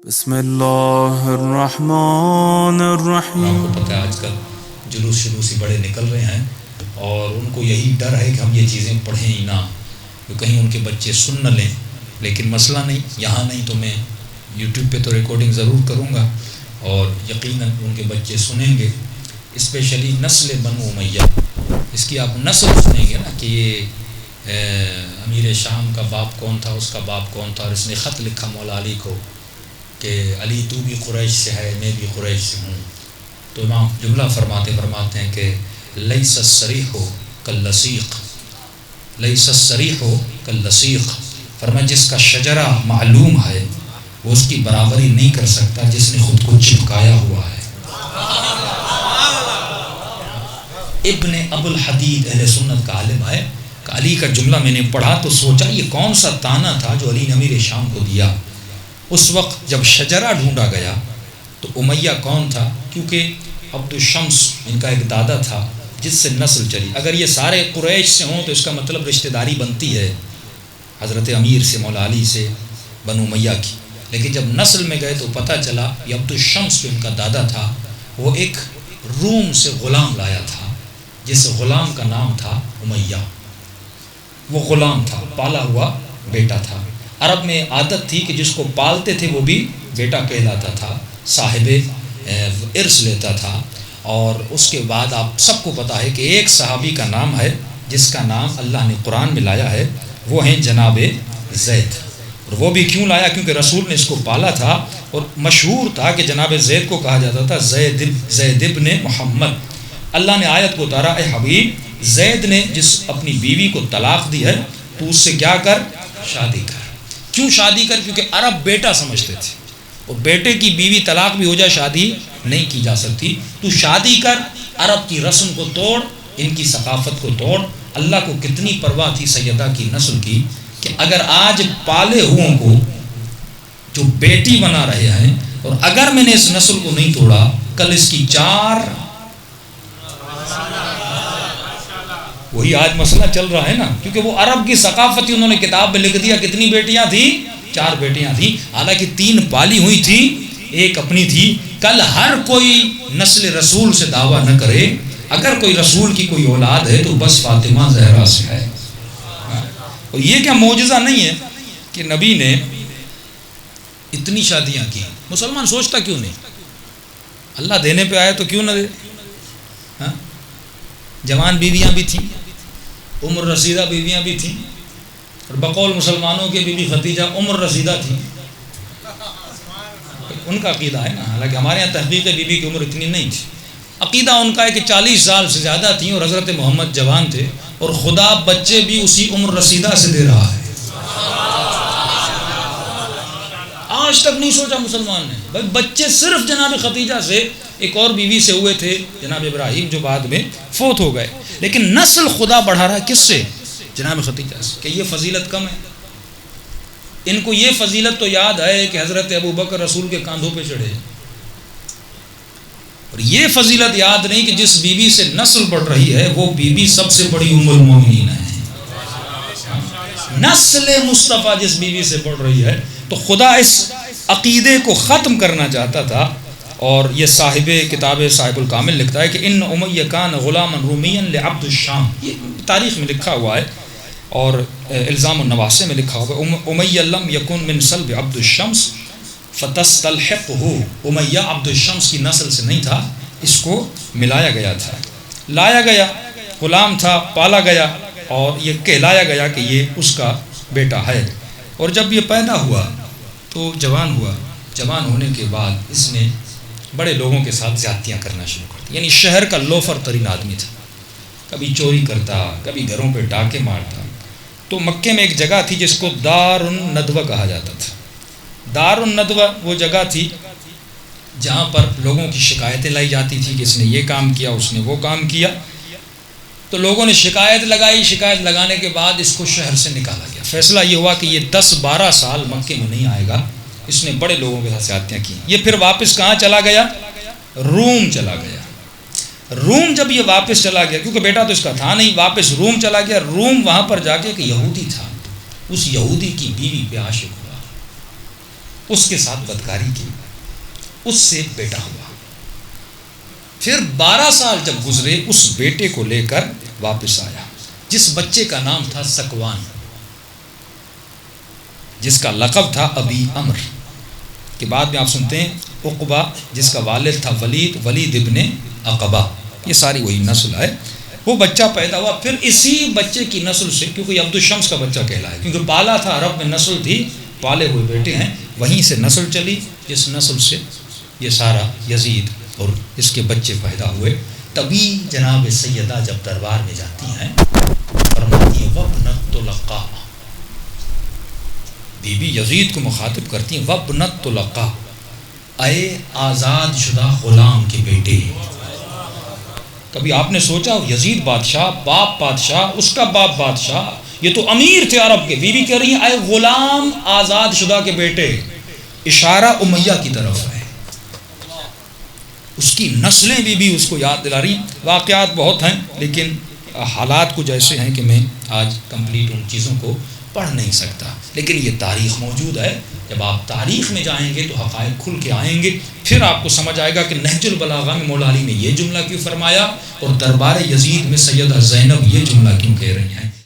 بسم اللہ الرحمن الرحیم۔ آپ کو پتہ ہے آج کل جلوس ہی بڑے نکل رہے ہیں اور ان کو یہی ڈر ہے کہ ہم یہ چیزیں پڑھیں ہی نہ، کہ کہیں ان کے بچے سن نہ لیں۔ لیکن مسئلہ نہیں، یہاں نہیں تو میں یوٹیوب پہ تو ریکارڈنگ ضرور کروں گا اور یقیناً ان کے بچے سنیں گے، اسپیشلی نسل بنو امیہ۔ اس کی آپ نسل سنیں گے نا کہ یہ امیر شام کا باپ کون تھا، اس کا باپ کون تھا، اور اس نے خط لکھا مولا علی کو کہ علی تو بھی قریش سے ہے، میں بھی قریش سے ہوں۔ تو امام جملہ فرماتے ہیں کہ لیس الصریح کاللصیق، لیس الصریح کاللصیق، فرمایا جس کا شجرہ معلوم ہے وہ اس کی برابری نہیں کر سکتا جس نے خود کو چپکایا ہوا ہے۔ ابن ابو الحدید اہل سنت کا عالم ہے کہ علی کا جملہ میں نے پڑھا تو سوچا یہ کون سا تانا تھا جو علی نے امیر شام کو دیا۔ اس وقت جب شجرہ ڈھونڈا گیا تو امیہ کون تھا، کیونکہ عبد الشمس ان کا ایک دادا تھا جس سے نسل چلی۔ اگر یہ سارے قریش سے ہوں تو اس کا مطلب رشتہ داری بنتی ہے حضرت امیر سے، مولا علی سے، بنو امیہ کی۔ لیکن جب نسل میں گئے تو پتہ چلا یہ عبد الشمس جو ان کا دادا تھا وہ ایک روم سے غلام لایا تھا جس غلام کا نام تھا امیہ۔ وہ غلام تھا، پالا ہوا بیٹا تھا۔ عرب میں عادت تھی کہ جس کو پالتے تھے وہ بھی بیٹا کہلاتا تھا، صاحب ارث لیتا تھا۔ اور اس کے بعد آپ سب کو پتہ ہے کہ ایک صحابی کا نام ہے جس کا نام اللہ نے قرآن میں لایا ہے، وہ ہیں جناب زید۔ اور وہ بھی کیوں لایا؟ کیونکہ رسول نے اس کو پالا تھا اور مشہور تھا کہ جناب زید کو کہا جاتا تھا زید ابن محمد۔ اللہ نے آیت کو اتارا، اے حبیب زید نے جس اپنی بیوی کو طلاق دی ہے تو اس سے کیا کر؟ شادی کر۔ کیوں شادی کر؟ کیونکہ عرب بیٹا سمجھتے تھے اور بیٹے کی بیوی طلاق بھی ہو جائے شادی نہیں کی جا سکتی، تو شادی کر۔ عرب کی رسم کو توڑ، ان کی ثقافت کو توڑ۔ اللہ کو کتنی پرواہ تھی سیدہ کی نسل کی کہ اگر آج پالے ہوئوں کو جو بیٹی بنا رہے ہیں اور اگر میں نے اس نسل کو نہیں توڑا کل اس کی چار، وہی آج مسئلہ چل رہا ہے نا، کیونکہ وہ عرب کی ثقافت تھی، انہوں نے کتاب میں لکھ دیا کتنی بیٹیاں تھیں؟ 4 بیٹیاں تھیں، حالانکہ 3 پالی ہوئی تھی، ایک اپنی تھی۔ کل ہر کوئی نسل رسول سے دعویٰ نہ کرے، اگر کوئی رسول کی کوئی اولاد ہے تو بس فاطمہ زہرا سے ہے۔ اور یہ کیا معجزہ نہیں ہے کہ نبی نے اتنی شادیاں کی؟ مسلمان سوچتا کیوں نہیں؟ اللہ دینے پہ آیا تو کیوں نہ دے؟ جوان بیویاں بھی تھیں، عمر رسیدہ بیویاں بھی تھیں، اور بقول مسلمانوں کے بی بی ختیجہ عمر رسیدہ تھیں۔ ان کا عقیدہ ہے نا، حالانکہ ہمارے یہاں تحقیق بی بی کی عمر اتنی نہیں تھی۔ عقیدہ ان کا ہے کہ 40 سال سے زیادہ تھیں اور حضرت محمد جوان تھے، اور خدا بچے بھی اسی عمر رسیدہ سے دے رہا ہے۔ آج تک نہیں سوچا مسلمان نے، بھائی بچے صرف جناب ختیجہ سے، ایک اور بیوی سے ہوئے تھے جناب ابراہیم جو بعد میں فوت ہو گئے، لیکن نسل خدا بڑھا رہا ہے کس سے؟ جناب ختیجہ سے۔ کہ یہ فضیلت کم ہے؟ ان کو یہ فضیلت تو یاد ہے کہ حضرت ابو بکر رسول کے کاندھوں پہ چڑھے، اور یہ فضیلت یاد نہیں کہ جس بیوی سے نسل بڑھ رہی ہے وہ بیوی سب سے بڑی ام المومنین ہے۔ نسل مصطفیٰ جس بیوی سے بڑھ رہی ہے، تو خدا اس عقیدے کو ختم کرنا چاہتا تھا۔ اور یہ صاحب کتاب صاحب الکامل لکھتا ہے کہ ان امیہ کان غلاما رومیا لعبد الشام، یہ تاریخ میں لکھا ہوا ہے، اور الزام النواسہ میں لکھا ہوا ہے، امیہ لم یکن من صلب عبد الشمس فتستلحقہ، امیہ عبد الشمس کی نسل سے نہیں تھا، اس کو ملایا گیا تھا، لایا گیا، غلام تھا، پالا گیا، اور یہ کہلایا گیا کہ یہ اس کا بیٹا ہے۔ اور جب یہ پیدا ہوا تو جوان ہوا، جوان ہونے کے بعد اس نے بڑے لوگوں کے ساتھ زیادتیاں کرنا شروع کر دی، یعنی شہر کا لوفر ترین آدمی تھا، کبھی چوری کرتا، کبھی گھروں پہ ڈاکے مارتا۔ تو مکے میں ایک جگہ تھی جس کو دار الندوہ کہا جاتا تھا۔ دار الندوہ وہ جگہ تھی جہاں پر لوگوں کی شکایتیں لائی جاتی تھی کہ اس نے یہ کام کیا، اس نے وہ کام کیا۔ تو لوگوں نے شکایت لگائی، شکایت لگانے کے بعد اس کو شہر سے نکالا گیا۔ فیصلہ یہ ہوا کہ یہ 10-12 سال مکے میں نہیں آئے گا، اس نے بڑے لوگوں کے ساتھ زیادتیاں کی۔ یہ پھر واپس کہاں چلا گیا؟ روم چلا گیا۔ روم جب یہ واپس چلا گیا، کیونکہ بیٹا تو اس کا تھا نہیں، واپس روم چلا گیا۔ روم وہاں پر جا کے ایک یہودی تھا، اس یہودی کی بیوی پہ عاشق ہوا۔ اس کے ساتھ بدکاری کی، اس سے بیٹا ہوا۔ پھر 12 سال جب گزرے اس بیٹے کو لے کر واپس آیا، جس بچے کا نام تھا سکوان، جس کا لقب تھا ابی امر، کہ بعد میں آپ سنتے ہیں عقبہ جس کا والد تھا ولید ابن عقبہ، یہ ساری وہی نسل ہے۔ وہ بچہ پیدا ہوا، پھر اسی بچے کی نسل سے، کیونکہ یہ عبد الشمس کا بچہ کہلایا، کیونکہ پالا تھا عرب میں، نسل تھی، پالے ہوئے بیٹے ہیں، وہیں سے نسل چلی، جس نسل سے یہ سارا یزید اور اس کے بچے پیدا ہوئے۔ تبھی جناب سیدہ جب دربار میں جاتی ہیں، فرماتی ہیں وابنۃ طلقاء، بی بی یزید کو مخاطب کرتی ہیں وابنۃ طلقاء، اے آزاد شدہ غلام کے بیٹے۔ کبھی آپ نے سوچا یزید بادشاہ، باپ بادشاہ، اس کا باپ بادشاہ، یہ تو امیر تھے عرب کے، بی بی کہہ رہی ہیں اے غلام آزاد شدہ کے بیٹے، اشارہ امیہ کی طرف ہے، اس کی نسلیں بھی اس کو یاد دلا رہی ہیں۔ واقعات بہت ہیں، لیکن حالات کچھ ایسے ہیں کہ میں آج کمپلیٹ ان چیزوں کو پڑھ نہیں سکتا، لیکن یہ تاریخ موجود ہے۔ جب آپ تاریخ میں جائیں گے تو حقائق کھل کے آئیں گے، پھر آپ کو سمجھ آئے گا کہ نہج البلاغہ میں مولا علی نے یہ جملہ کیوں فرمایا، اور دربار یزید میں سیدہ زینب یہ جملہ کیوں کہہ رہی ہیں۔